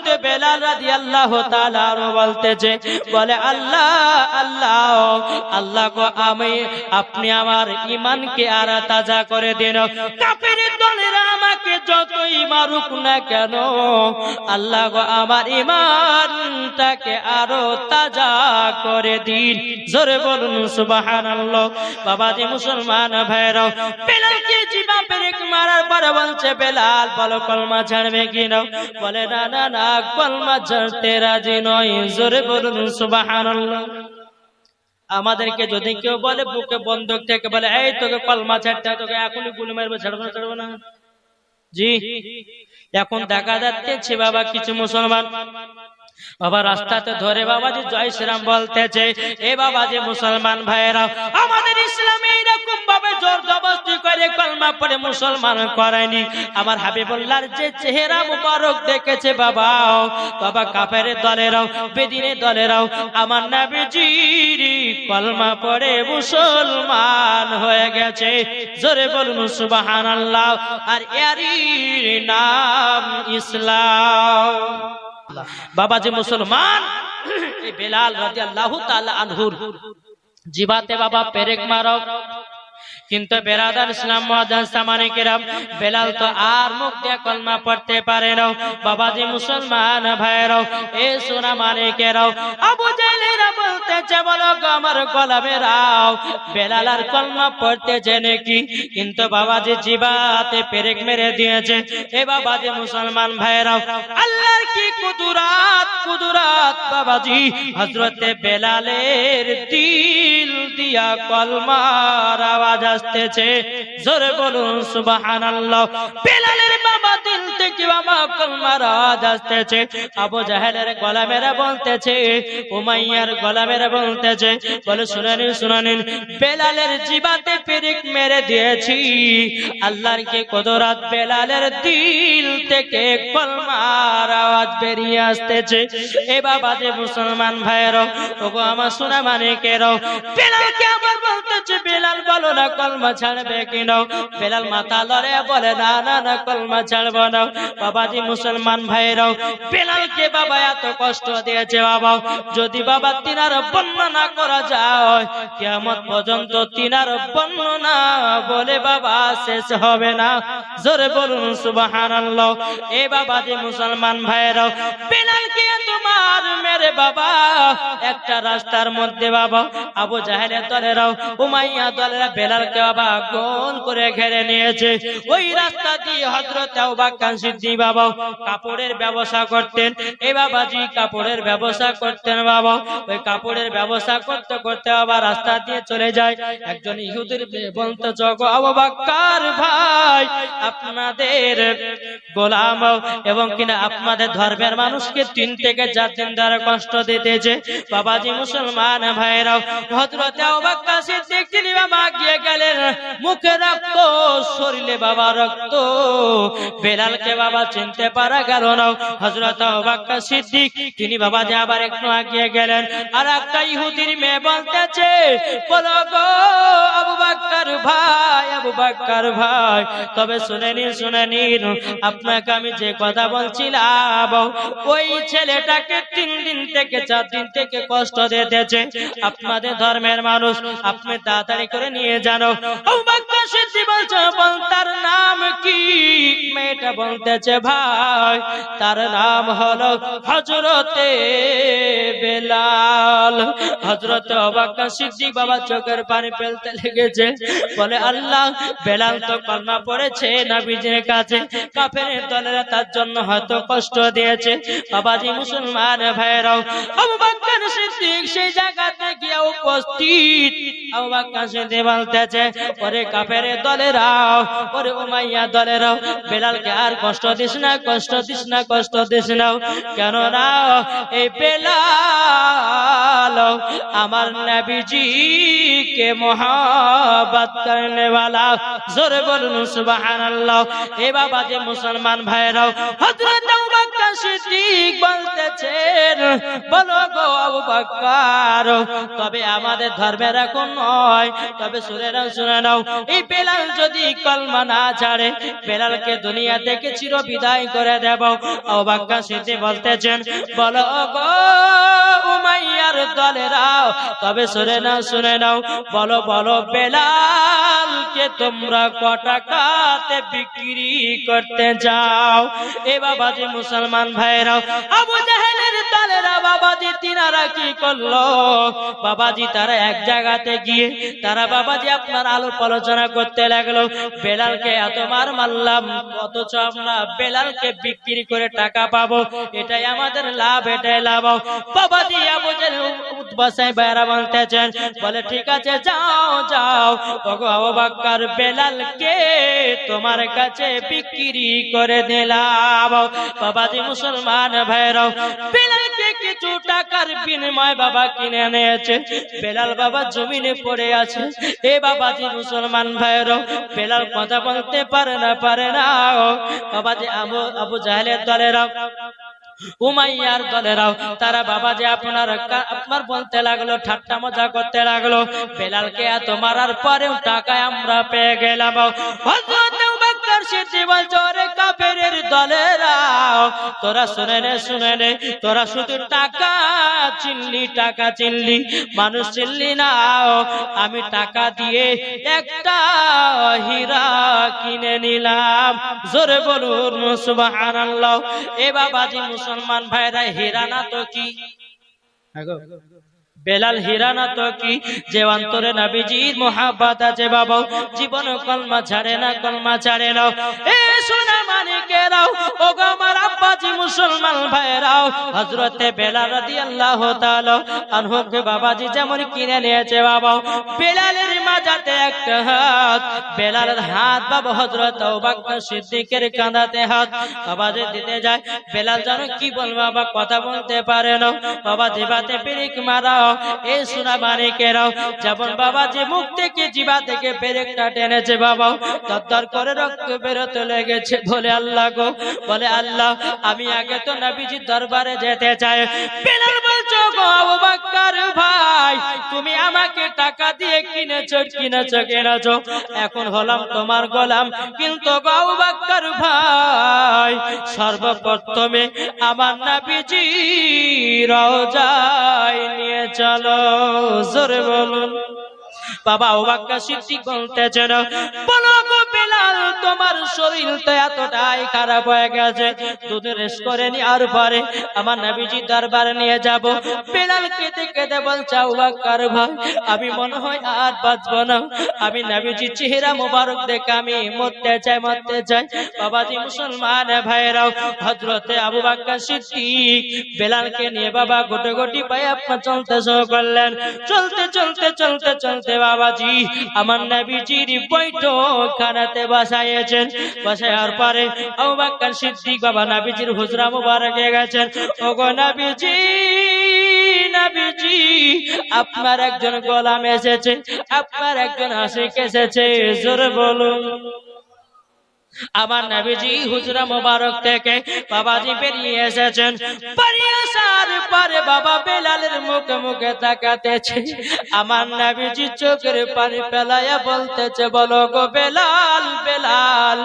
হযরতে বেলাল রাদিয়াল্লাহু তাআলা আরো বলতেছে, বলে আল্লাহ আল্লাহ আল্লাহ গো, আপনি আমার ঈমানকে আর তাজা করে দিন। কাফের দলেরা আমাকে যতই মারুক না কেন, আল্লাহ গো আমার ঈমানটাকে আরো তাজা করে দিন। জোরে বলুন সুবহানাল্লাহ। বাবাজি মুসলমান ভাইরা, বেলালকে জিবা পেরেক মারার পর বলছে, বেলাল বলো কলমা ছাড়বে কিনা? বলে না না না, কলমা ছাড়তে রাজি নয়। জোরে বলুন সুবহানাল্লাহ। আমাদেরকে যদি কেউ বলে বুকে বন্দুক থেকে বলে, এই তোকে কলমা ছাড়তে, তোকে এখনই গুলি মারবে, ছাড়বো না ছাড়বো না? জি, এখন দেখা যাচ্ছে বাবা কিছু মুসলমান বাবা রাস্তাতে ধরে বাবাজি জয় শ্রীরাম বলতেছে। এ বাবাজি মুসলমান ভাইয়েরা, আমাদের ইসলামে এরকম ভাবে জোর জবরদস্তি করে কলমা পড়ে মুসলমান করায়নি। আমার হাবিবুল্লাহর যে চেহারা মুবারক দেখেছে বাবা, বাবা কাফের দলেরাও বেদিনের দলেরাও আমার নবীজির কলমা পড়ে মুসলমান হয়ে গেছে। জোরে বলুন সুবহানাল্লাহ। আর এরই নাম ইসলাম। বাবাজি মুসলমান, এই বেলাল রাদিয়াল্লাহু তাআলা আনহুর জিবাতে বাবা পেরেক মারো, কিন্তু বেরাদার ইসলাম মুআজ্জাজ সামানে কিরাম, বেলাল তো আর মুখ দিয়ে কলমা পড়তে পারে না। বাবাজি মুসলমান ভাইরা, এ সোনা মানিকেরাও, আবু জাহেলেরা বলতেছে, বলো গো আমার গোলামেরাও, বেলাল আর কলমা পড়তেছে নাকি? কিন্তু বাবাজি জিবাতে পেরেক মেরে দিয়েছে। এ বাবাজি মুসলমান ভাইরা, আল্লাহর কি কুদরত কুদরত বাবাজি, হযরতে বেলালের দিল দিয়া কলমার আওয়াজ আসতেছে। জোরে বলুন সুবহানাল্লাহ। বেলালের বাবা দিল থেকে বাবা কলমার আওয়াজ আসতেছে। আবু জাহেলের গোলামেরা বলতেছে, উমাইয়ার গোলামেরা বলতেছে, বলে শুনে নিন শুনে নিন, বেলালের জিবাতে পেরেক মেরে দিয়েছি। আল্লাহর কি কুদরত, বেলালের দিল থেকে কলমার আওয়াজ বেরিয়ে আসতেছে। এ বাবা যে মুসলমান ভাইয়েরা, ওগো আমার সোনা মানিকেরা, বেলালকে আবার বলতেছে, বেলাল বলো না কলমা ছাড়বে কিনা? বেলাল মাথা লড়ে বলে, না না না, কলমা ছাড়বো না। বাবাজি মুসলমান ভাইরা, বেলালকে বাবা এত কষ্ট দিয়েছে বাবা, যদি বাবা তিনার বর্ণনা করা যায় কিয়ামত পর্যন্ত তিনার বর্ণনা বলে বাবা শেষ হবে না। জোরে বলুন সুবহানাল্লাহ। এ বাবাজি মুসলমান ভাইরা, বেলালকে তোমার মেরে বাবা একটা রাস্তার মধ্যে বাবা আবু জাহেলের দলেরাও উমাইয়া দলেরা বেলালকে বাবা গোল করে ঘিরে নিয়েছে। ওই রাস্তা দিয়ে হযরত আবু বকর সিদ্দিক বাবা কাপড়ের ব্যবসা করতেন। এই বাবাজি কাপড়ের ব্যবসা করতেন বাবা। ওই কাপড়ের ব্যবসা করতে করতে বাবা রাস্তা দিয়ে চলে যায়। একজন ইহুদির বলতে, জগো আবু বকর ভাই, আপনাদের গোলাম এবং কিনা আপনাদের ধর্মের মানুষকে 3 থেকে 4 দিন ধরে কষ্ট দিতেছে। বাবাজি মুসলমান ভাইরাও, হযরত আবু বকর সিদ্দিক তিনি বাবা গিয়ে গেলেন, মুখে রক্ত, শরীরে বাবা রক্ত, বেলালকে বাবা চিনতে পারা গেল না। হযরত আবু বকর সিদ্দিক তিনি বাবা যে আবার একটু আগিয়ে গেলেন, আর একটা ইহুদির মেয়ে বলতেছে, বলো গো আবু বকর ভাই, আবু বকর ভাই, তবে শুনে নিন আপনাকে আমি যে কথা বলছিলাম, ওই ছেলেটাকে 3 দিন থেকে 4 দিন থেকে কষ্ট দিতেছে। আপনাদের ধর্মের মানুষ, আপনি তাড়াতাড়ি করে নিয়ে যান। আবু বকর সিদ্দিক বলছে, বল তার নাম কি? মেয়েটা বলতেছে, ভাই তার নাম হলো হযরতে বেলাল। হযরত আবু বকর সিদ্দিক বাবা চোখের পানি ফেলতে লেগেছে, বলে আল্লাহ, বেলাল তো কলমা পড়েছে নবীজির কাছে, কাফেরের দলেরা তার জন্য হয়তো কষ্ট দিয়েছে। বাবাজি মুসলমান ভাইরাও, আবু বকর সিদ্দিক সেই জায়গাতে গিয়ে উপস্থিত। আবু বকর সিদ্দিক বলতেছে, ওরে কাফেরের দলেরাও, ওরে উমাইয়া দলেরাও, বেলালকে আর কষ্ট দিস না, কষ্ট দিস না, কষ্ট দিস না। কেন না এই বেলাল আমার নবীজিকে मोहब्बत करने वाला। जोरे बोलूं सुबहानाल्लाह। ए बाबा जे मुसलमान भाईराओ, हजरत अबू बकर सिद्दीक বলতেছেন, বলো গো গো আবু বকর, তবে আমাদের ধর্মের এখন নয়, তবে শুনে নাও, এই বেলাল যদি কলমা না ছাড়ে, বেলালকে দুনিয়া থেকে চির বিদায় করে দেব। আবু বকর সিদ্দিক বলতেছেন, বলো গো উমাইয়ার দলেরাও, তবে শুনে নাও, বলো বলো বেলালকে তোমরা কত টাকাতে বিক্রি করতে যাও? এ বাবাজি মুসলমান ভাইরাও, আবু জাহেলের দলেরা বাবাজি তিনারা কি করলো? বাবাজি তারা এক জায়গাতে গিয়ে তারা বাবাজি আপনার আলোপ আলোচনা করতে লাগলো, বেলালকে এত মার মারলাম, অথচ আমরা বেলালকে বিক্রি করে টাকা পাবো, এটাই আমাদের লাভ, এটাই লাভ। বাবাজি আবু জাহেল উতবাসাই বাইরা বলতেছেন, বলে ঠিক আছে যাও যাও, ওগো আবু বকর বেলালকে তোমার কাছে বিক্রি করে দিলাম। বাবাজি মুসলমান ভাইরাও, বেলালকে কিছু টাকার বিনিময় বাবা কিনে নিয়েছে, বেলাল বাবা জমিনে পড়ে আছে। এ বাবাজি মুসলমান ভাইরাও, বেলাল কথা বলতে পারে না। বাবাজি আবু জাহেলের দলেরা, উমাইয়ার দলেরাও, তারা বাবাজি আপনার বলতে লাগলো, ঠাট্টা মজা করতে লাগলো, বেলালকে এত মারার পরেও টাকা আমরা পেয়ে গেলাম। হযরত আবু বকর সিদ্দিক বলছে, ওরে কাফেরের দলেরাও, তোরা শুনে নে, তোরা শুধু টাকা চিনলি, মানুষ চিনলি না। আমি টাকা দিয়ে একটা হীরা কিনে নিলাম, জোরে বলুন সুবহানাল্লাহ। এ বাবাজি মুসলমান ভাইরা, হীরা না তো কি, বেলাল হীরা না তো কি, যে অন্তরে নবীজির মোহাব্বত আছে বাবা, জীবন কলমা ছাড়ে না। এ সোনা মানিকেরাও, ওগো আমার আব্বাজি মুসলমান ভাইরাও, হযরতে বেলাল রাদিয়াল্লাহু তাআলা আনহুকে বাবাজি যেমন কিনে নিয়েছে বাবা, বেলালের মাজাতে একটা হাত, বেলালের হাত বাবা হযরত আবু বকর সিদ্দিকের কাঁধাতে হাত বাবাজি দিতে যায়, বেলাল জানো কি বলবে বাবা, কথা বলতে পারে না বাবা, জিবাতে পেরেক মারাও। এ সোনা মানিকেরাও, যেমন বাবাজি মুখ থেকে জিবা থেকে পেরেকটা টেনেছে বাবা, তরতর করে রক্ত বেরোতে লেগেছে। বলে আল্লাহ গো, বলে আল্লাহ, আমি আগে তো নবীজির দরবারে যেতে চাই। বেলাল বলছো, গো আবু বকর ভাই, তুমি আমাকে টাকা দিয়ে কিনেছো, এখন হলাম তোমার গোলাম, কিন্তু গো আবু বকর ভাই, সর্বপ্রথমে আমার নবীজি রওজায় নিয়ে চলো, জোরে বলুন। বাবা আবু বকর সিদ্দিক বলতেছেন, বলো গো বেলাল, তোমার শরীরটা এতটাই খারাপ হয়ে গেছে, দুধ রেশ করে নেওয়ার পরে আমার নবীজি দরবারে নিয়ে যাব। বেলাল কেঁদে কেঁদে বলছে, আবু বকর ভাই, আমি মনে হয় আর বাঁচবো না, আমি নবীজির চেহারা মোবারক দেখে আমি মরতে চাই। বাবাজি মুসলমান ভাইরাও, হযরতে আবু বকর সিদ্দিক বেলালকে নিয়ে বাবা গোটে গোটি পায়ে আপনার চলতে শুরু করলেন। চলতে বাবাজি আমার নবীজির বৈঠকখানাতে বসাইয়েছেন। বসার পরে আবু বকর সিদ্দিক বাবা নবীজির হুজরা মুবারকে গেছেন। ওগো নবীজি, আপনার একজন গোলাম এসেছে, আপনার একজন আশিক এসেছে, জোরে বলুন। আমার নবীজি হুজরা মুবারক থেকে বাবাজি বেরিয়ে এসেছেন। বেরিয়ে আসার পরে বাবা বেলালের মুখে তাকাতেছে। আমার নবীজি চোখের পানি ফেলায়া বলতেছে, বলো গো বেলাল,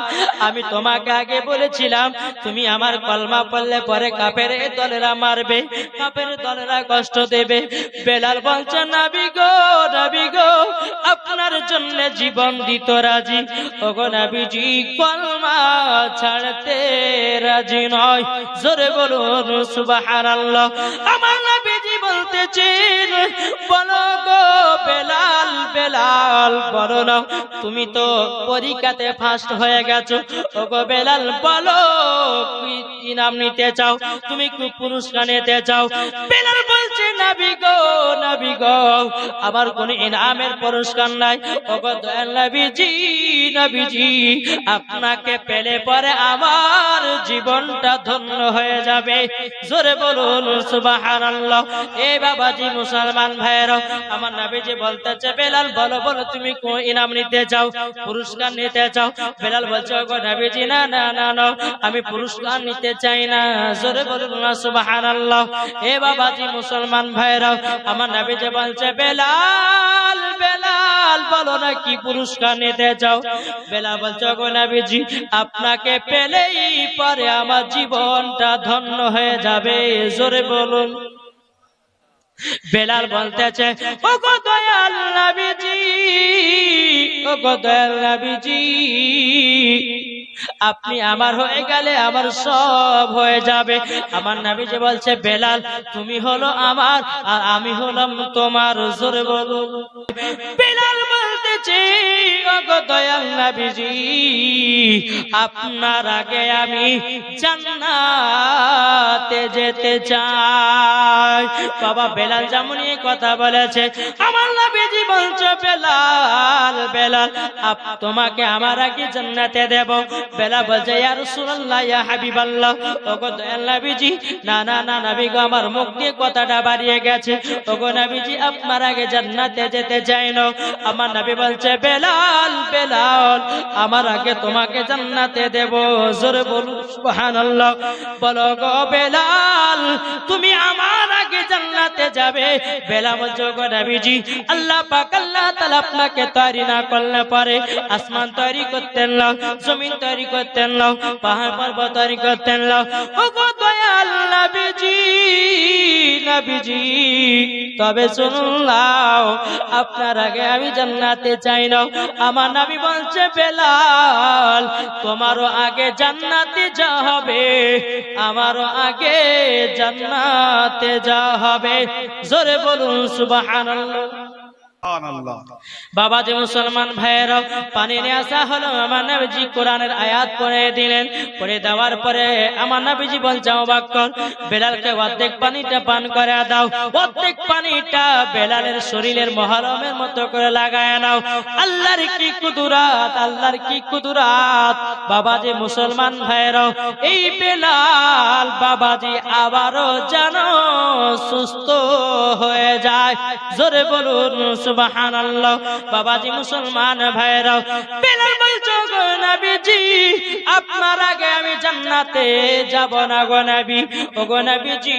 আমি তোমাকে আগে বলেছিলাম তুমি আমার কলমা পড়লে পরে কাফের দলেরা মারবে, কাফের দলেরা কষ্ট দেবে। বেলাল বলছে, নবী গো, আপনার জন্য জীবন দিতে রাজি। ওগো নবীজি কলমা ছাড়তে রাজি নয়, জোরে বলুন সুবহানাল্লাহ। আমার নবীজি বলতেছেন, বলো গো বেলাল, বলো না, তুমি তো পরীক্ষাতে ফার্স্ট হয়ে গেছো। ওগো বেলাল, বলো কি ইনাম নিতে চাও, তুমি কি পুরস্কার নিতে চাও? বেলাল বলছে, নবী গো, আমার কোন ইনামের পুরস্কার নাই। ওগো দয়াল নবীজি, আপনাকে পেলে পরে আমার জীবনটা ধন্য হয়ে যাবে, জোরে বলুন সুবহানাল্লাহ। এ বাবাজি মুসলমান ভাইরা, আমার নবীজি বলতেছে বেলাল বলো বলো তুমি কোন ইনাম নিতে চাও, পুরস্কার নিতে চাও? বেলাল বলছে ওগো নবীজি না না না না, আমি পুরস্কার নিতে চাই না। জোরে বলুন না সুবহানাল্লাহ। এ বাবাজি মুসলমান ভাইরা, আমার নবীজি বলছে বেলাল বেলাল বলো না কি পুরস্কার নিতে চাও? বেলাল বলছে ওগো নবীজি আপনাকে পেলেই পরে আমার জীবনটা ধন্য হয়ে যাবে। জোরে বলুন। বেলাল বলতেছে ওগো দয়াল নবীজি, ওগো দয়াল নবীজি, আপনি আমার হয়ে গেলে আমার সব হয়ে যাবে। আমার নবীজি বলছে বেলাল তুমি হলো আমার আর আমি হলাম তোমার। জোরে বলুন। বেলাল বলতেছে ওগো দয়াল নবীজি আপনার আগে আমি জান্নাতে যেতে চাই। বাবা বেলাল যেমন এই কথা বলেছে, আমার নবীজি বলছে বেলাল বেলাল তোমাকে আমার আগে জান্নাতে দেব। বেলাল বলছে ইয়া রাসূলুল্লাহ ইয়া হাবিবাল্লাহ, ওগো দয়াল নবীজি না না না নবী গো আমার মুখ দিয়ে কথাটা বাড়িয়ে গেছে। ওগো নবীজি আপনার আগে জান্নাতে যেতে চাই না। আমার নবী বলছে বেলাল বেলাল আমার আগে তোমাকে জান্নাতে দেব। জোরে বলুন সুবহানাল্লাহ। বলো গো বেলাল তুমি আমার আগে জান্নাতে যাবে? বেলাল বলছে গো নবীজি আল্লাহ পাক আল্লাহ তাআলা আপনাকে তৈরি না করলে পারে আসমান তৈরি করতেন না, জমিন তৈরি করতেন না, পাহাড় পর্বত তৈরি করতেন না। ওগো দয়াল নবীজি নবীজি তবে শুনুন নাও আপনার আগে আমি জান্নাতে চাই না। আমার নবী বলছে বেলাল তোমারও আগে জান্নাতে যা হবে আমারও আগে জান্নাতে যা হবে। জোরে বলুন সুবহানাল্লাহ। বাবাজি মুসলমান ভাইয়েরা, পানি নিয়ে আসা হলো। আমার নবীজি কোরআনের আয়াত পড়ে দিলেন। পড়ে দেওয়ার পরে আমার নবীজি বলছে অবাক কর বেলালকে অর্ধেক পানিটা পান করে দাও, অর্ধেক পানিটা বেলালের শরীরের মহরমের মতো করে লাগায় নাও। আল্লাহর কি কুদরাত, আল্লাহর কি কুদরাত। বাবাজি মুসলমান ভাইয়েরা, এই বেলাল বাবাজি আবারও যেন সুস্থ হয়ে যায়। জোরে বলুন সুবহানাল্লাহ। বাবাজি মুসলমান ভাইরা, বেলাল বলছে গো নবীজি আপনার আগে আমি জান্নাতে যাব না গো নবী। ও গো নবীজি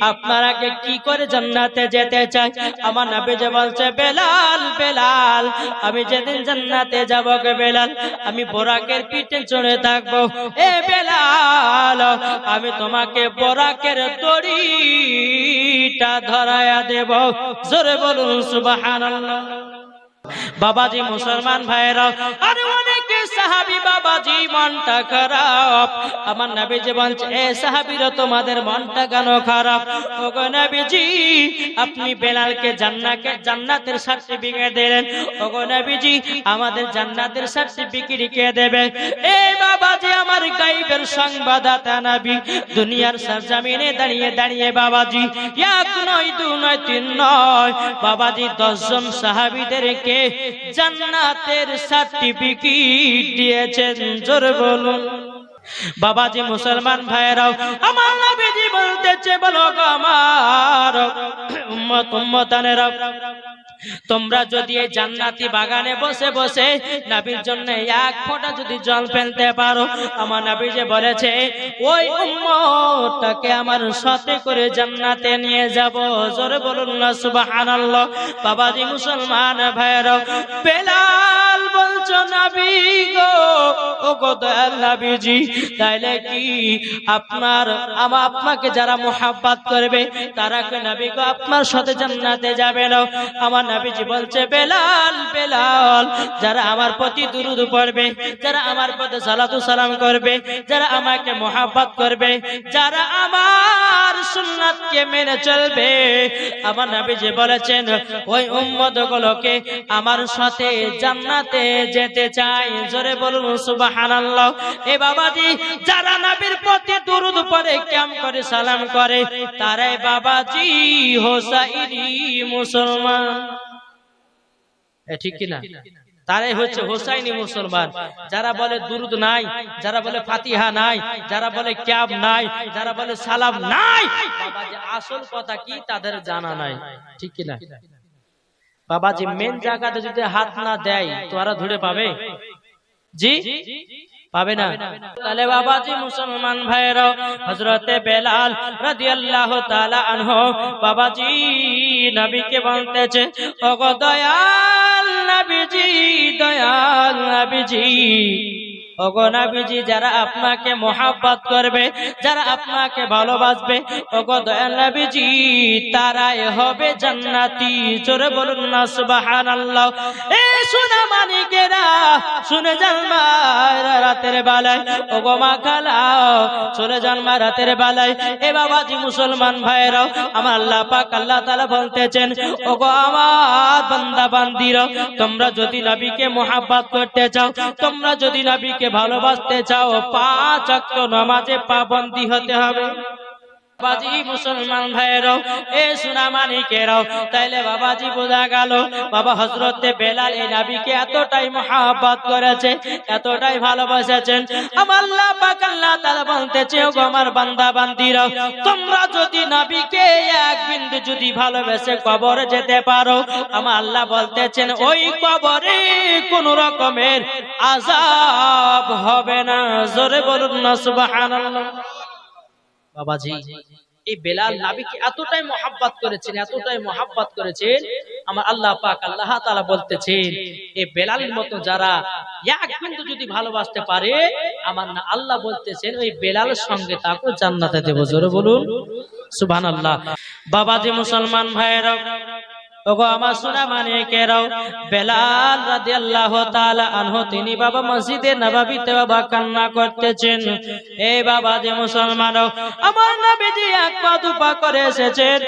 আপনার আগে কি করে জান্নাতে যেতে চাই? আমার নবীজি বলছে বেলাল বেলাল আমি যেদিন জান্নাতে যাব গো বেলাল আমি বোরাকের পিঠে চড়ে থাকবো। এ বেলাল আমি তোমাকে বোরাকের দড়িটা ধরায়া দেব। জোরে বলুন সুবহানাল্লাহ। বাবাজি মুসলমান ভাইরা, আর অনেকে সাহাবী বাবাজি মনটা খারাপ। আমার নবীজি বলছে এ সাহাবীরা তোমাদের মনটা কেন খারাপ? ওগো নবীজি আপনি বেলালকে জান্নাতের সার্টিফিকেট দিলেন। ওগো নবীজি আমাদের জান্নাতের সার্টিফিকেট কে দেবে? এই বাবাজি আমার গায়বের সংবাদদাতা নবী দুনিয়ার সরজমিনে দাঁড়িয়ে দাঁড়িয়ে বাবাজি এক নয় দুই নয় তিন নয় বাবাজি 10 জন সাহাবীদেরকে জান্নাতের সার্টিফিকেট দিয়েছেন। জোরে বলুন। বাবাজি মুসলমান ভাইরাও, আমার নবীজি বলতেছে বলো গো আমার উম্মত উম্মতানেরা, তোমরা যদি এই জান্নাতি বাগানে বসে বসে নবীর জন্য এক ফোঁটা যদি জল ফেলতে পারো, আমার নবী যে বলেছে ওই উম্মতটাকে আমার সাথে করে জান্নাতে নিয়ে যাব। জোরে বলুন না সুবহানাল্লাহ। বাবাজি মুসলমান ভাইরা, বেলাল বলছো নবী গো ও গো দয়াল নবীজি তাইলে কি আপনাকে যারা মুহাব্বত করবে তারা কি নবী গো আপনার সাথে জান্নাতে যাবে না? আমার নবীজি বলছে বেলাল বেলাল যারা আমার প্রতি দুরূদ পড়বে, যারা আমার প্রতি সালাতু সালাম করবে, যারা আমাকে মুহাব্বত করবে, যারা আমার সুন্নাতকে মেনে চলবে, আমার নবীজি বলেছেন ওই উম্মতগুলোকে আমার সাথে জান্নাতে যেতে চাই। জোরে বলুন সুবহানাল্লাহ। এ বাবাজি যারা নবীর প্রতি দুরূদ পড়ে কিয়াম করে সালাম করে তারাই বাবাজি হোসাইনি মুসলমান। ঠিক কি না? তারাই হচ্ছে হোসাইনি মুসলমান। যারা বলে দুরুদ নাই, যারা বলে ফাতিহা নাই, যারা বলে ক্যাব নাই, যারা বলে সালাম নাই, বাবাজি আসল কথা কি তাদের জানা নাই, ঠিক কি না? বাবাজি মেন জায়গাতে যদি হাত না দেয় তোরা ধরে পাবে? জি পাবে না। তাহলে বাবাজি মুসলমান ভাইরা, হযরতে বেলাল রাদিয়াল্লাহু তাআলা আনহু বাবাজি নবীকে বলতেছে, ওগো দয়াল নবীজি, দয়াল নবীজি, ওগো নবীজি, যারা আপনাকে মহব্বত করবে, যারা আপনাকে ভালোবাসবে, ওগো দয়াল নবীজি, তারাই হবে জান্নাতি। জোরে বলুন না সুবহানাল্লাহ। এ সোনা মানিকেরা শুনে যান মা রাতের বেলায়, ওগো মা খালাও চলে যান মা রাতের বেলায়। এ বাবাজি মুসলমান ভাইরাও, আমার আল্লাহ পাক আল্লাহ তাআলা বলতেছেন, ওগো আমার বান্দা বান্দিরা, তোমরা যদি নবীকে মহব্বত করতে চাও, তোমরা যদি নবীকে ভালোবাসতে চাও, 5 ওয়াক্ত নামাজে পাবন্দী হতে হবে। বাবাজি মুসলমান ভাইরাও, এ সোনা মানিকেরাও, তাইলে বাবাজি বোঝা গেল বাবা হযরতে বেলাল এই নবীকে এতটাই মহব্বত করেছে, এতটাই ভালোবাসেছেন। আমার আল্লাহ পাক আল্লাহ তাআলা বলতেছে, ওগো আমার বান্দা বান্দিরা, তোমরা যদি নবীকে এক বিন্দু যদি ভালোবেসে কবরে যেতে পারো, আমার আল্লাহ বলতেছেন ওই কবরে কোন রকমের আযাব হবে না। জোরে বলুন না সুবহানাল্লাহ। বাবাজি এই বেলাল নবীকে এতটাই মহব্বত করেছেন, এতটাই মহব্বত করেছেন, আমার আল্লাহ পাক আল্লাহ তাআলা বলতেছেন, এই বেলালের মতো যারা এক বিন্দু যদি ভালোবাসতে পারে, আমার না আল্লাহ বলতেছেন ওই বেলালের সঙ্গে তাকে জান্নাতে দেব। জোরে বলুন সুবহানাল্লাহ। বাবাজি মুসলমান ভাইরা, ওগো আমার সোনা মানিকেরাও, বেলাল রাদিয়াল্লাহু তাআলা আনহু তিনি বাবা মসজিদে নববীতে বাবা কান্না করতেছেন। এই বাবা যে মুসলমানও, আমার নবীজি এক পা দুপা করে এসেছেন।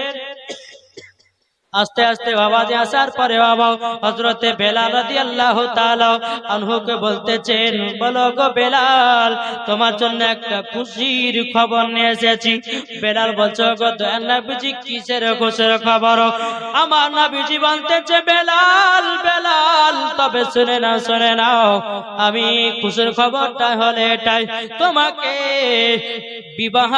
আস্তে আস্তে বাবাজি আসার পরে বাবা হযরতে বেলাল রাদিয়াল্লাহু তাআলা আনহুকে বলতেছেন, বলো গো বেলাল, তোমার জন্য একটা খুশির খবর নিয়ে এসেছি। বেলাল বলছো, গো দয়াল নবীজি কিসের খুশির খবর? আমার নবীজি বলতেছে, বেলাল বেলাল, তবে শুনে নাও, শুনে নাও, আমি খুশির খবরটা হলে এটাই, তোমাকে বিবাহ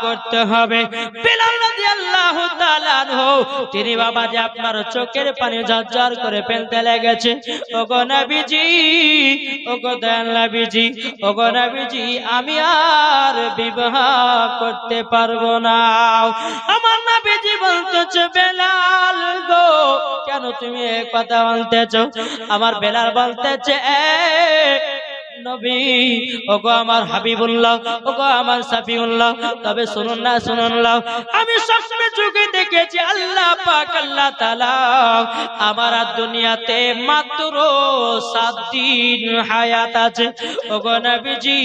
করতে হবে। বেলাল রাদিয়াল্লাহু তাআলা আনহু তিনি বাবাজি আপনার চোখের পানি ঝরঝর করে ফেলতে লেগেছে। ওগো নবীজি, ওগো দয়াল নবীজি, ওগো নবীজি, আমি আর বিবাহ করতে পারবো না। আমার নবীজি বলতেছে, বেলাল গো, কেন তুমি এই কথা বলতেছো? আমার বেলাল বলতেছে, নবী, ওগো আমার হাবিবুল্লাহ, ওগো আমার সাফিউল্লাহ, তবে শুনুন না, শুনুন না, আমি সবসময় চোখে দেখেছি আল্লাহ পাক আল্লাহ তাআলা আমার দুনিয়াতে মাত্র 7 দিন হায়াত আছে। ওগো নবীজি,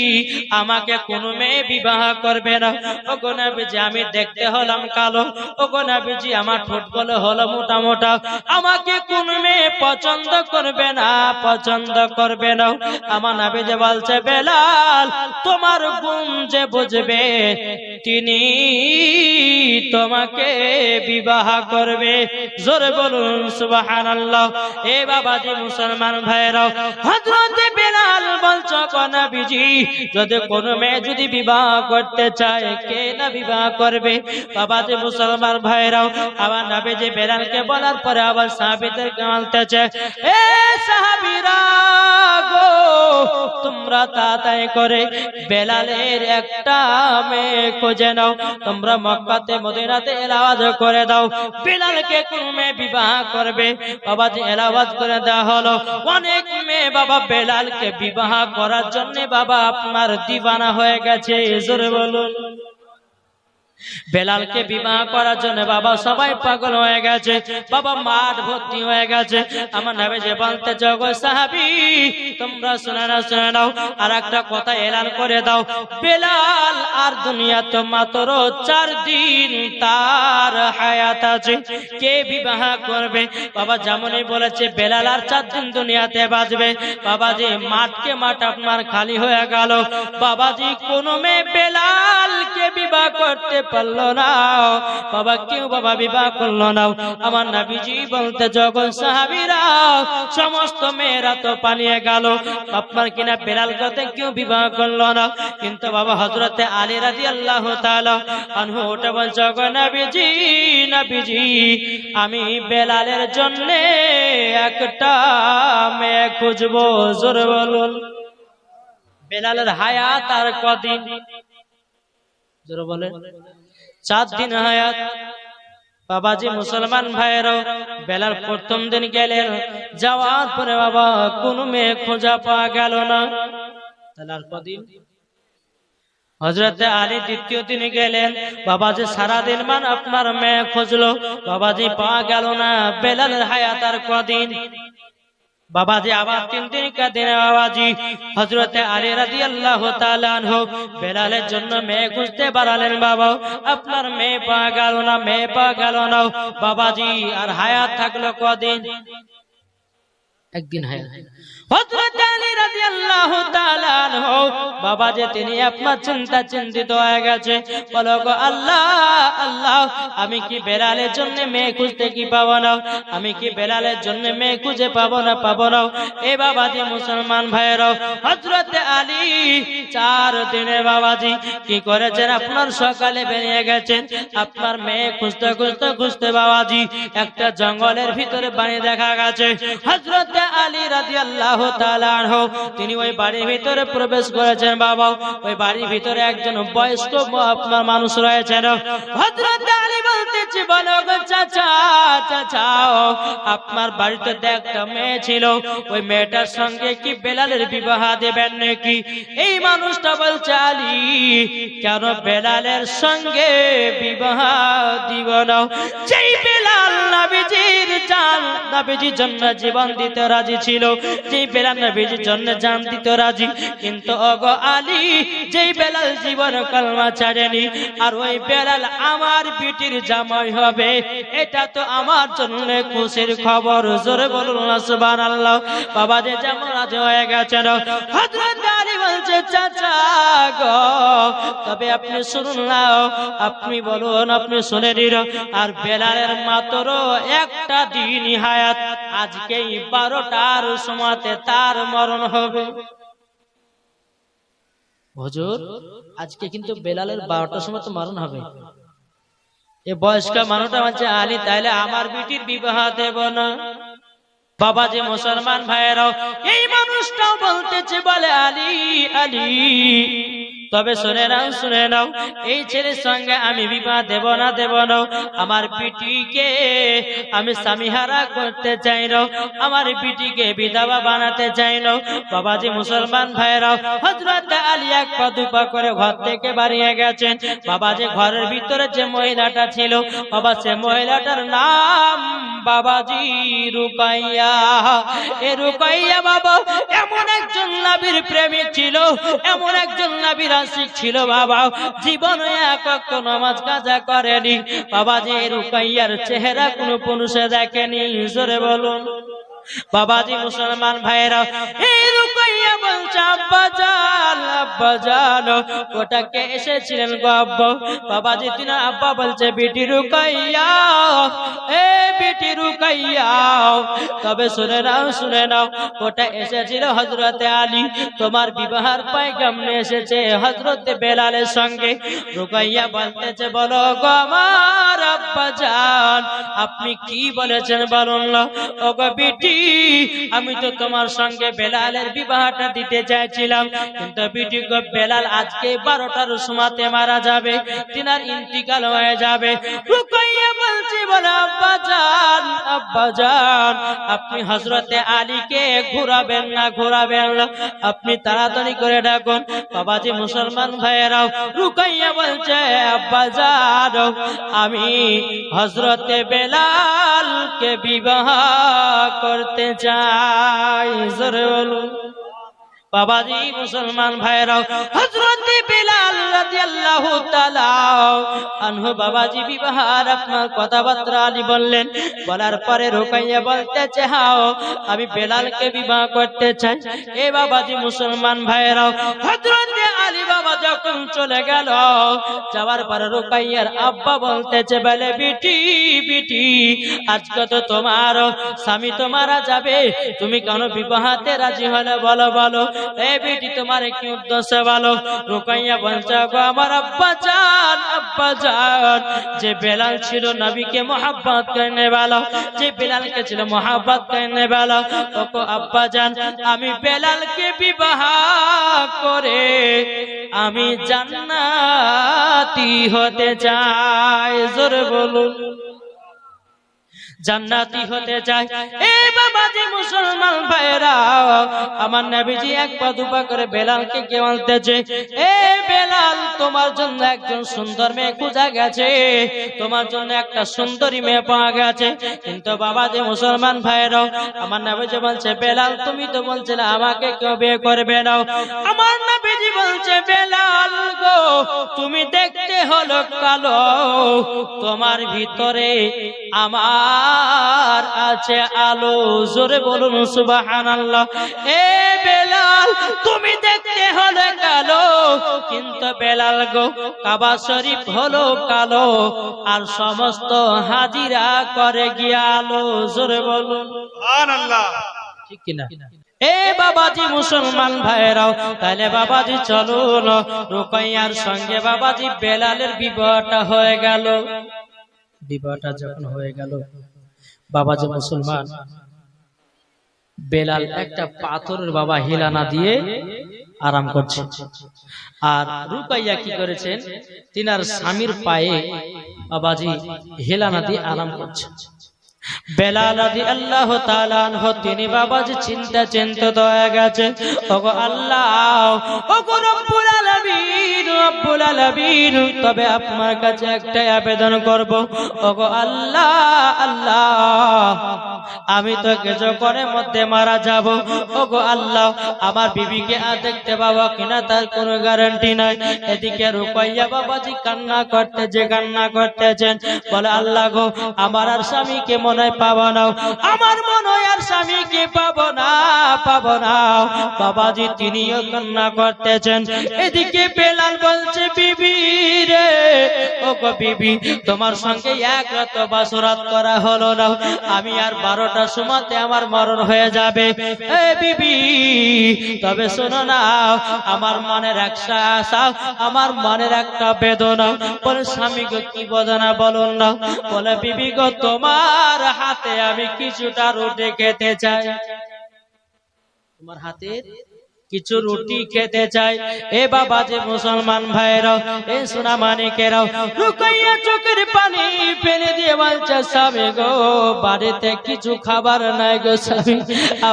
আমাকে কোন মেয়ে বিবাহ করবে না। ওগো নবীজি, আমি দেখতে হলাম কালো। ওগো নবীজি, আমার ঠোঁটগুলো হলো মোটা মোটা, আমাকে কোন মেয়ে পছন্দ করবে না, পছন্দ করবে না। আমার নবী যে বলছে, বেলাল, তোমার গুণ যে বুঝবে তিনি তোমাকে বিবাহ করবে। জোরে বলুন সুবহানাল্লাহ। এ বাবাজি মুসলমান ভাইরা, হযরত বেলাল বলছো, গো নবীজি, যদি কোন মেয়ে যদি বিবাহ করতে চায়, কে না বিবাহ করবে? বাবাজি মুসলমান ভাইরা, আমার নবী যে বেলালকে বলার পরে আবার সাহাবীদেরকে বলতেছে, এ সাহাবীরা গো, তোমরা তাড়াতাড়ি করে বেলালের একটা মেয়ে খুঁজে নাও, তোমরা মক্কাতে মদিনাতে এলাওয়াজ করে দাও, বেলালকে কোন মেয়ে বিবাহ করবে। বাবাজি এলাওয়াজ করে দেওয়া হলো। অনেক মেয়ে বাবা বেলালকে বিবাহ করার জন্য বাবা আপনার দিওয়ানা হয়ে গেছে। জোরে বলুন। বেলালকে বিবাহ করার জন্য বাবা সবাই পাগল হয়ে গেছে, বাবা মাঠ ভর্তি হয়ে গেছে। আমার নবী যে বলতে, গো সাহাবী, তোমরা শুনে নাও, শুনে নাও, আর একটা কথা এলান করে দাও, বেলাল আর দুনিয়াতে মাত্র 4 দিন তার হায়াত আছে, কে বিবাহ করবে? বাবা যেমনই বলেছে বেলাল আর 4 দিন দুনিয়াতে বাঁচবে। বাবাজি মাঠকে মাঠ আপনার খালি হয়ে গেল। বাবাজি কোন মেয়ে বেলালকে বিবাহ করতে পারলো না বাবা, কেউ বাবা বিবাহ করলো না। আমার নবীজি বলতে যখন সাহাবীরা সমস্ত মেয়েরা তো পালিয়ে গেল, আপনার কিনা বেলাল করতে কেউ বিবাহ করলো না, কিন্তু বাবা হযরতে আলী রাদিয়াল্লাহু তাআলা আনহু ওটা বলছে নবীজি নবীজি আমি বেলালের জন্য একটা মেয়ে খুঁজবো। জোরে বলুন। বেলালের হায়াত আর কদিন? জোরে বলেন। 4 দিন হায়াত। বাবাজি মুসলমান ভাইয়েরও বেলাল প্রথম দিন গেলেন, যাওয়ার পরে বাবা কোনো মেয়ে খোঁজা পাওয়া গেল না। তাহলে আর কদিন? হযরতে আলী দ্বিতীয় দিন গেলেন, বাবাজি সারাদিন মান আপনার মেয়ে খুঁজলো, বাবাজি পাওয়া গেল না। বেলালের হায়াত আর কদিন? বাবাজি আবার 3 দিন কাঁদিনে বাবাজি হযরতে আলী রাদিয়াল্লাহু তাআলা আনহু বেলালের জন্য মেয়ে খুঁজতে বাড়ালেন। বাবা আপনার মেয়ে পাওয়া গেল না, মেয়ে পাওয়া গেল না। বাবাজি আর হায়াত থাকলো কদিন? একদিন হায়াত। হযরত আলী রাদিয়াল্লাহু তাআলা আনহু বাবাজি তিনি আপনার চিন্তিত হয়ে গেছে, বলো গো আল্লাহ আল্লাহ আমি কি বেলালের জন্য মেয়ে খুঁজতে কি পাবো না? আমি কি বেলালের জন্য মেয়ে খুঁজে পাবো না? এ বাবাজি মুসলমান ভাইয়েরা হযরত আলী 4 দিনে বাবাজি কি করেছেন, আপনার সকালে বেরিয়ে গেছেন আপনার মেয়ে খুঁজতে বাবাজি একটা জঙ্গলের ভিতরে বাড়ি দেখা গেছে। হযরত আলী রাদিয়াল্লাহু তাআলা আনহু তিনি ওই বাড়ির ভিতরে প্রবেশ করেছেন। বাবা ওই বাড়ির ভিতরে একজন বয়স্ক আপনার মানুষ রয়েছেন। হযরত আলী বলতেছে, বলো গো চাচা চাচা আপনার বাড়িতে একটা মেয়ে ছিল, ওই মেয়েটার সঙ্গে কি বেলালের বিবাহ দেবেন নাকি? এই মানুষটা বলছে, আলী কেন বেলালের সঙ্গে বিবাহ দিব না? যেই বেলাল নবীজির জান নবীজির জন্য জীবন দিতে রাজি ছিল, যেই বেলাল নবীজির জন্য জান দিতে রাজি, কিন্তু ওগো আলী যেই বেলাল জীবন কলমা ছাড়েনি, আর ওই বেলাল আমার বিটির জামাই হবে, এটা তো আমার জন্য খুশির খবর। জোরে বলুন না সুবহানাল্লাহ। বাবা যে যেমন রাজি হয়ে গেছেন। হযরত আলী বলছে, চাচা গো তবে আপনি শুনুন না, আপনি বলুন, আপনি শুনে নিন। আর বেলালের মাত্র একটা দিন হায়াত, আজকেই 12টার সময়তে তার মরণ হবে। হুজুর আজকে কিন্তু বেলালের 12টার সময় তো মরণ হবে। এই বয়স্ক মানুষটা বলছে, আলী তাইলে আমার বিটির বিবাহ দেব না? বাবাজি মুসলমান ভাইয়েরাও এই মানুষটাও বলতেছে, বলে আলী আলী তবে শুনে নাও এই ছেলের সঙ্গে আমি বিবাহ দেব না আমার বিটিকে আমি স্বামীহারা করতে চাই না, আমার বিটিকে বিধবা বানাতে চাই না। বাবাজি মুসলমান ভাইয়েরাও হযরত আলী এক পা দুই পা করে ঘর থেকে বাড়িয়ে গেছেন। বাবাজি ঘরের ভিতরে যে মহিলাটা ছিল, বাবা সে মহিলাটার নাম বাবাজি রুকাইয়া। এ রুকাইয়া বাবা এমন একজন নবীর প্রেমিক ছিল, এমন একজন নবীর আশিক ছিল। বাবা জীবনে এক নামাজ কাজা করেনি। বাবাজি রুকাইয়ার চেহারা কোনো পুরুষে দেখেনি। জোরে বলুন। বাবাজি মুসলমান ভাইয়েরা এই রুকাইয়া বলছে, আব্বা জান ওটাকে এসেছিলেন গো আব্বা। বাবাজি তিনি আব্বা বলছে, বিটি রুকাইয়া এ বিটি রুকাইয়া তবে শুনে নাও ওটা এসেছিল হযরতে আলী, তোমার বিবাহের পয়গাম নিয়ে এসেছে হযরতে বেলালের সঙ্গে। রুকাইয়া বলতেছে, বলো গো আমার আব্বা জান আপনি কি বলেছেন বলুন না। ও গো বিটি আমি তো তোমার সঙ্গে বেলালের বিবাহটা দিতে চাইছিলাম, কিন্তু বিটি গো বেলাল আজকে 12টার সময়তে মারা যাবে, তিনার ইন্তিকাল হয়ে যাবে। রুকাইয়া বলছে, বলে আব্বা জান আপনি হযরতে আলীকে ঘোরাবেন না আপনি তাড়াতাড়ি করে ডাকুন। বাবাজি মুসলমান ভাইয়েরাও রুকাইয়া বলছে, আব্বা জান আমি হযরতে বেলালকে বিবাহ করতে চাই। জোরে বলুন। বাবাজি মুসলমান ভাইরাও হযরতে বেলাল রাদিয়াল্লাহু তাআলা আনহু বাবাজি বিবাহের আপনার কথাবার্তা আলী বললেন। বলার পরে রুকাইয়া বলতেছে, হাও আমি বেলালকে বিবাহ করতে চাই। এ বাবাজি মুসলমান ভাইরাও হযরতে আলী বাবা যখন চলে গেল, যাওয়ার পরে রুকাইয়ার আব্বা বলতেছে, বলে বিটি বিটি, আজকে তো তোমার স্বামী তো মারা যাবে, তুমি কেন বিবাহতে রাজি হলে বলো বলো, এই বিটি তোমার কি উদ্দেশ্য বলো। রুকাইয়া বলছে, গো আমার আব্বা জান, যে বেলাল ছিল নবীকে মোহাব্বত করনে वाला, যে বেলালকে ছিল মোহাব্বত করনে वाला, ওগো আব্বা জান, আমি বেলালকে বিবাহ করে আমি জান্নাতি হতে চাই। জোরে বলুন, জান্নাতি হতে চাই। এ বাবাজি মুসলমান ভাইরা, আমার নবীজি এক পা দুপা করে বেলালকে কে বলতেছে, এ বেলাল, তোমার জন্য একজন সুন্দর মেয়ে খোঁজা গেছে, তোমার জন্য একটা সুন্দরী মেয়ে পাওয়া গেছে। কিন্তু বাবাজি মুসলমান ভাইরা, আমার নবীজি বলছে, বেলাল তুমি তো বলছিলে আমাকে কেউ বিয়ে করবে না। আমার নবীজি বলছে, বেলাল গো, তুমি দেখতে হলো কালো, তোমার ভিতরে আমার আছে আলো। জোরে বলুন সুবহানাল্লাহ। এ বেলাল, তুমি দেখতে হলো কালো, কিন্তু বেলাল গো, কাবা শরীফ হলো কালো, আর সমস্ত হাজিরা করে গিয়া আলো। জোরে বলুন সুবহানাল্লাহ, ঠিক কিনা? এ বাবাজি মুসলমান ভাইরাও, তাহলে বাবাজি চলুন, রুকাইয়ার সঙ্গে বাবাজি বেলালের বিবাহটা হয়ে গেল। বিবাহটা যখন হয়ে গেল, বাবাজি মুসলমান, বেলাল একটা পাথরের বাবা হিলানা দিয়ে আরাম করছে, আর রুকাইয়া কি করেছেন, তিনার স্বামীর পায়ে বাবাজি হিলানা দিয়ে আরাম করছে। বেলাল রাদিয়াল্লাহু তাআলা আনহু তিনি বাবাজি চিন্তিত হয়ে গেছে, ওগো আল্লাহ, ওগো রব্বুল আলামিন, তবে আপনার কাছে একটা আবেদন করব, ওগো আল্লাহ আল্লাহ, আমি তো কিছু করে মধ্যে মারা যাব, ওগো আল্লাহ, আমার বিবিকে আর দেখতে পাবো কিনা তার কোনো গ্যারান্টি নাই। এদিকে রুকাইয়া বাবাজি কান্না করতেছেন, বলে আল্লাহ গো, আমার আর স্বামীকে মনে হয় পাবো না, আমার মনে হয় আর স্বামীকে পাবো না। বাবাজি তিনিও কান্না করতেছেন। এদিকে বেলাল বলছে, বিবি রে, ও গো বিবি, তোমার সঙ্গে এক রাত বাসরাত করা হলো না, আমি আর 12টার সময়তে আমার মরণ হয়ে যাবে। এ বিবি, তবে শোনো না, আমার মনের একটা আশা, আমার মনের একটা বেদনা। বলে স্বামী গো, কি বেদনা বলুন না। বলে বিবি গো, তোমার হাতে আমি কিছুটা রুটি খেতে চাই, তোমার হাতের কিছু রুটি খেতে চাই। এ বাবা যে মুসলমান ভাইরাও, এ সোনা মানিকেরাও, রুকাইয়া চোখের পানি ফেলে দিয়ে বলছে, স্বামী গো, বাড়িতে কিছু খাবার নাই গো স্বামী,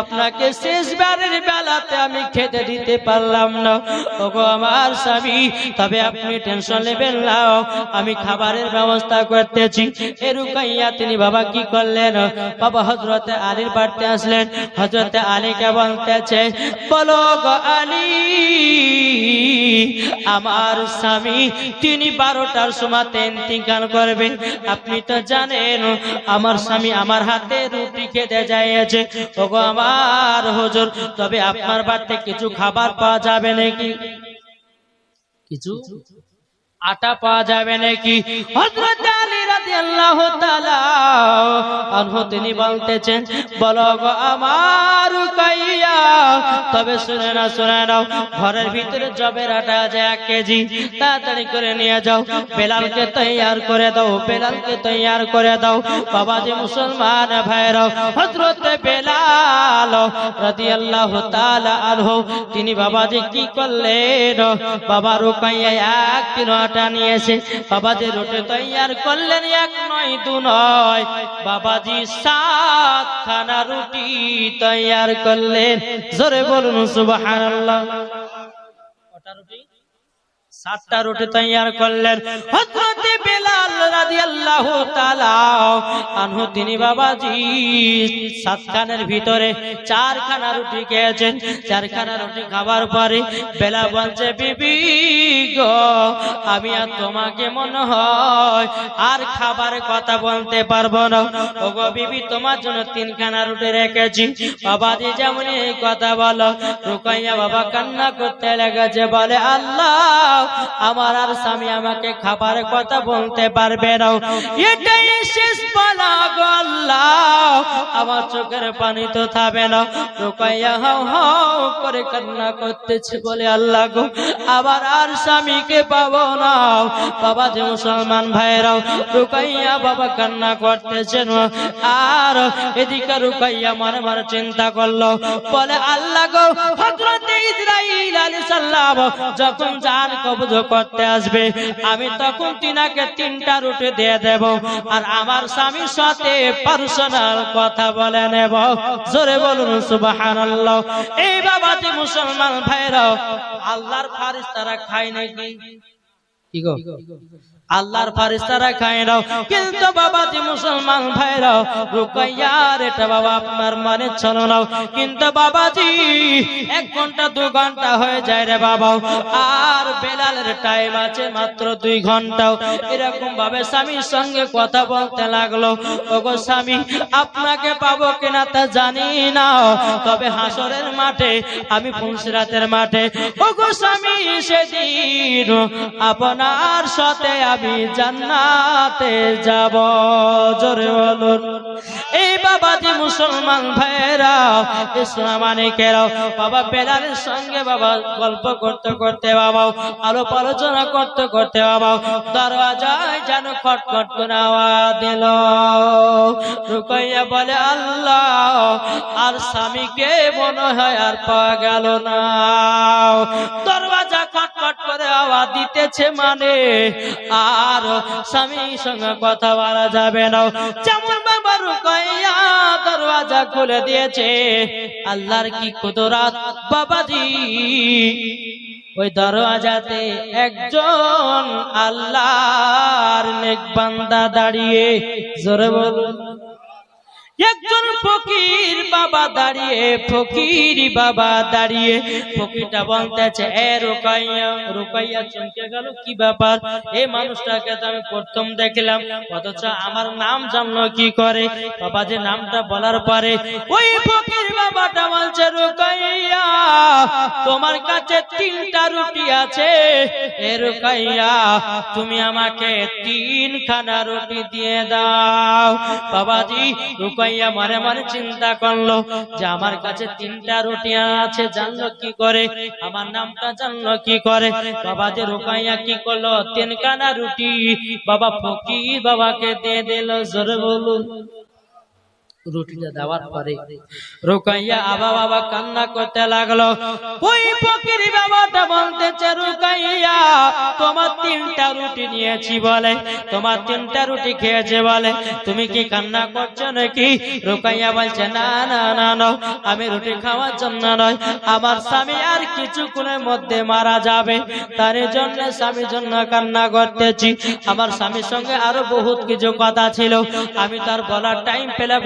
আপনাকে শেষবারের বেলাতে আমি খেতে দিতে পারলাম না। ওগো আমার স্বামী, তবে আপনি টেনশন নেবেন না, আমি খাবারের ব্যবস্থা করতেছি। এ রুকাইয়া তিনি বাবা কি করলেন, বাবা হযরতে আলীর বাড়িতে আসলেন। হযরতে আলীকে বলতেছে, বলো আলী, আমার স্বামী তিনি 12টার সময়তে ইন্তিকাল করবে, আপনি তো জানেন আমার স্বামী আমার হাতে রুটি খেতে যাইছে। ওগো আমার হুজুর, তবে আপনার বাড়িতে কিছু খাবার পাওয়া যাবে নাকি, কিছু আটা পাওয়া যাবে নাকি? হযরত আলী রাদিয়াল্লাহু তাআলা আনহু তিনি বলতেছেন, বলো গো আমার রুকাইয়া, তবে শুনে নাও, ঘরের ভিতরে জবের আটা আছে 1 কেজি, তাড়াতাড়ি করে নিয়ে যাও, বেলালকে তৈয়ার করে দাও। বাবাজি মুসলমান ভাইরা, হযরত বেলাল রাদিয়াল্লাহু তাআলা আনহু তিনি বাবাজি কি করলেন, বাবা রুকাইয়া 1 কিলো আটা নিয়ে এসে বাবাজি রুটি তৈয়ার করলেন। 1 নয় 2 নয়, বাবাজি 7 খানা রুটি তৈয়ার করলেন। জোরে বলুন সুবহানাল্লাহ। কটা রুটি? 7টা রুটি তৈয়ার করলেন। হযরত বেলাল রাদিয়াল্লাহু রাদিয়াল্লাহু তাআলা আনহু তিনি বাবাজি 7 খানের ভিতরে 4 খানা রুটি খেয়েছেন। 4 খানা রুটি খাবার পরে বেলা বলছে বিবি গো আমি আর তোমাকে মনে হয় আর খাবারের কথা বলতে পারবো না। ওগো বিবি তোমার জন্য 3 খানা রুটি রেখেছি। বাবাজি যেমন এই কথা বলো রুকাইয়া বাবা কান্না করতে লেগেছে, বলে আল্লাহ আমার আর স্বামী আমাকে খাবারের কথা বলতে পারবে না, এটাই শেষ বলা গো আল্লাহ, আমার চোখের পানি তো থামবে না। রুকাইয়া হাও হাও করে কান্না করতেছে, বলে আল্লাহ গো আবার আর স্বামীকে পাবো না। বাবা যে মুসলমান ভাইরাও রুকাইয়া বাবা কান্না করতেছেন, আর এদিকে রুকাইয়া মনে মনে চিন্তা করলো, বলে আল্লাহ গো হযরত ইসরাঈল আলাইহিস সালাম যখন জান কবজ করতে আসবে আমি তখন তিনাকে 3টা রুটি দিয়ে দেব, আর আমার স্বামীর সাথে পার্সোনাল কথা বলে নেব। জোরে বলুন সুবহানাল্লাহ। এই বাবাজি মুসলমান ভাইরাও আল্লাহর ফেরেশতারা খায় নাকি? কি গো আল্লাহর ফেরেশতারা খায় না, কিন্তু বাবাজি মুসলমান ভাইরাও রুকাইয়ার এটা বাবা আপনার মানে চলো না, কিন্তু বাবাজি 1 ঘন্টা 2 ঘন্টা হয়ে যায় রে বাবা, আর বেলালের টাইম আছে মাত্র 2 ঘন্টা। এরকম ভাবে স্বামীর সঙ্গে কথা বলতে লাগলো। ওগো স্বামী আপনাকে পাবো কিনা তা জানি না, তবে হাসরের মাঠে আমি পুলসিরাতের মাঠে ওগো স্বামী সেদিন আপনার সাথে আমি জান্নাতে যাব। জোরে বলুন। এই বাবাজি মুসলমান ভাইরা ইসলাম মানিকেরাও বাবা বেলালের সঙ্গে বাবা গল্প করতে করতে বাবা আলাপ আলোচনা করতে করতে বাবা দরওয়াজায় যেন খটখট করে আওয়াজ দিল। রুকাইয়া বলে আল্লাহ আর স্বামীকে মনে হয় আর পাওয়া গেল না। দরওয়াজা খটখট করে আওয়াজ দিতেছে মানে আর স্বামীর সঙ্গে কথা বলা যাবে না। যেমন বাবা রুকাইয়া দরওয়াজা খুলে দিয়েছে, আল্লাহর কি কুদরত বাবাজি, ওই দরওয়াজাতে একজন আল্লাহর নেক বান্দা দাঁড়িয়ে। জোরে বলুন। একজন ফকির বাবা দাঁড়িয়ে, ফকির বাবা দাঁড়িয়ে, ফকিরটা বলতেছে এ রুকাইয়া। রুকাইয়া চমকে গেল, কি ব্যাপার, এই মানুষটাকে তো আমি প্রথম দেখলাম, অথচ আমার নাম জানলো কি করে? বাবা যে নামটা বলার পরে ওই ফকির বাবাটা বলছে রুকাইয়া তোমার কাছে 3টা রুটি আছে, এ রুকাইয়া তুমি আমাকে 3 খানা রুটি দিয়ে দাও। বাবাজি রুকাইয়া মনে মনে চিন্তা করলো যে আমার কাছে 3টা রুটি আছে, জানলো কি করে, আমার নামটা জানলো কি করে? বাবা যে রুকাইয়া কি করলো, 3 খানা রুটি বাবা ফকির বাবাকে দিয়ে দিল। জোরে বলুন। রুটিটা দেওয়ার পরে রুকাইয়া আবা বাবা কান্না করতে লাগলো। ওই ফকির বাবাটা বলতেছে রুকাইয়া তোমার 3টা রুটি নিয়েছি বলে, তোমার 3টা রুটি খেয়েছে বলে, তুমি কি কান্না করছো নাকি? রুকাইয়া বলছে না না না না, আমি রুটি খাওয়ার জন্য নয়, আমার স্বামী আর কিছুক্ষণের মধ্যে মারা যাবে, তার জন্য স্বামীর জন্য কান্না করতেছি। আমার স্বামীর সঙ্গে আরো বহুত কিছু কথা ছিল, আমি তার বলার টাইম পেলাম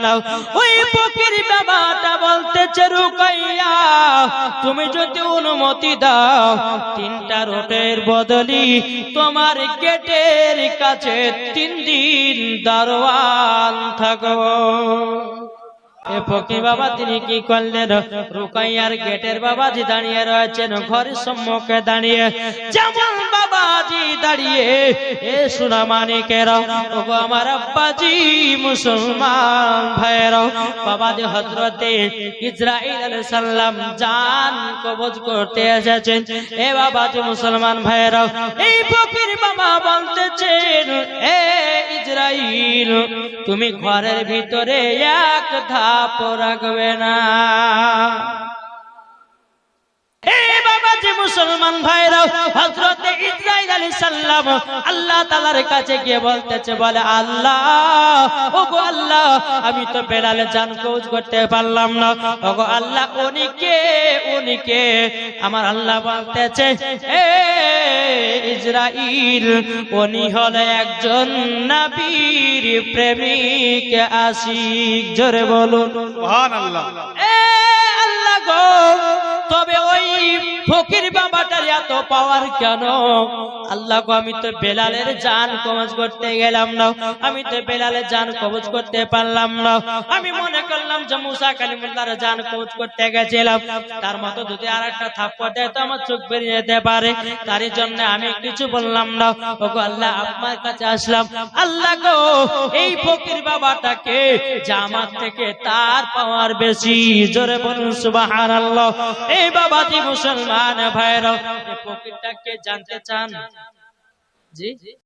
না। ওই ফকির বাবাটা বলতেছে রুকাইয়া তুমি যদি অনুমতি দাও 3টা রুটির বদলি তোমার গেটের কাছে 3 দিন দারোয়ান থাকবো। ফকির বাবা তিনি কি করলেন, রুকাইয়ার গেটের বাবাজি দাঁড়িয়ে রয়েছেন ঘরের সম্মুখে দাঁড়িয়ে। যেমন বাবাজি দাঁড়িয়ে এ সোনা মানিকেরাও ওগো আমার আব্বাজি মুসলমান ভাইরাও বাবাজি হযরতে ইসরাঈল আলাইহিস সালাম জান কবজ করতে এসেছেন। এ বাবাজি মুসলমান ভাইরাও এই ফকির বাবা বলতেছেন এ ইসরাঈল তুমি ঘরের ভিতরে এক ধাপ রাখবে না। এই বাবাজি মুসলমান ভাইরা, হযরত ইসরাইল আলাইহিস সালাম আল্লাহ তাআলার কাছে গিয়ে বলতেছে, বলে আল্লাহ, ওগো আল্লাহ, আমি তো বেলালের জান কবজ করতে পারলাম না। ওগো আল্লাহ, উনিকে আমার আল্লাহ বলতেছে, এ ইসরাইল, উনি হলো একজন নবীর প্রেমিক আশিক। জোরে বলুন সুবহানাল্লাহ। এ আল্লাহ গো, তবে ওই ফকির বাবাটার এত পাওয়ার কেন? আল্লাহ গো, আমি তো বেলালের জান কবজ করতে গেলাম না, আমি তো বেলালের জান কবজ করতে পারলাম না। আমি মনে করলাম যে মুসা কালিমুল্লাহর জান কবজ করতে গেছিলাম, তার মতো যদি আরেকটা থাপ্পড় দেয় তো আমার চোখ বেরিয়ে যেতে পারে, তার জন্য আমি কিছু বললাম না। ওগো আল্লাহ, আপনার কাছে আসলাম। আল্লাহ গো, এই ফকির বাবাটাকে জামাত থেকে তার পাওয়ার বেশি। জোরে বলুন সুবহানাল্লাহ। এই বাবাজি মুসলমান ভাইরা, এই ফকিরটাকে জানতে চান? জি।